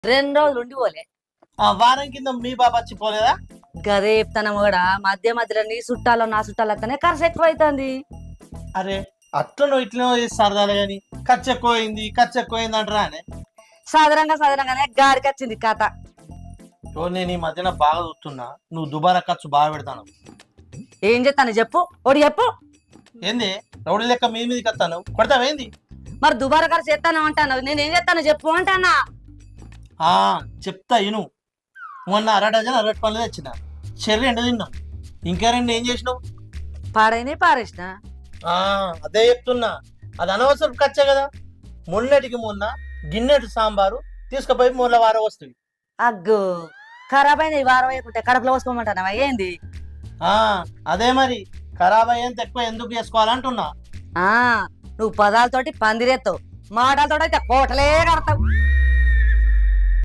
2 రోజులు ఉండి పోలే. ఆ వారం కింద మీ బాబా వచ్చి పోలేదా? గదే చెప్తాను కూడా మధ్య మధ్యలో నీ చుట్టాలు నా చుట్టాలు అత్తనే ఖర్చు ఎక్కువ అవుతుంది. అరే అట్లనో ఇట్లనో సరదాలే గాని ఖర్చు ఎక్కువైంది అంటారా అని. సాధారణంగానే గాడికి వచ్చింది కథ. ఓ నేను ఈ మధ్యన బాగా చూస్తున్నా, నువ్వు దుబారా ఖర్చు బాగా పెడతాను. ఏం చెప్తాను చెప్పు, ఒకటి చెప్పు. ఏంది రౌడీ లెక్క మీ మీదకి వస్తాను, కొడతావేంది? మరి దుబారా ఖర్చు చేస్తాను అంటాను, నేనేం చేస్తాను చెప్పు అంటానా. ఆ చెప్తా ఇను. మొన్న 1/2 డజన్ అరటి పనులు తెచ్చిన, చెర్రి ఎండ తిన్నాం, ఇంకా 2 ఏం చేసినావు? పాడైనా పారేసిన. అదే చెప్తున్నా, అది అనవసరం ఖర్చే కదా. మొన్నటికి మొన్న గిన్నెటి సాంబారు తీసుకుపోయి మూల వారం వస్తుంది. అగ్గు ఖరాబ్ అయింది. ఈ వారం వేయకుంటే కడుపులో పోసుకోమంటానా ఏంది? అదే మరి ఖరాబ్ అయ్యేంత ఎక్కువ ఎందుకు చేసుకోవాలంటున్నా. నువ్వు పదాలతోటి పందిరేస్తావు, మాటలతో అయితే కోటలే కడతావు.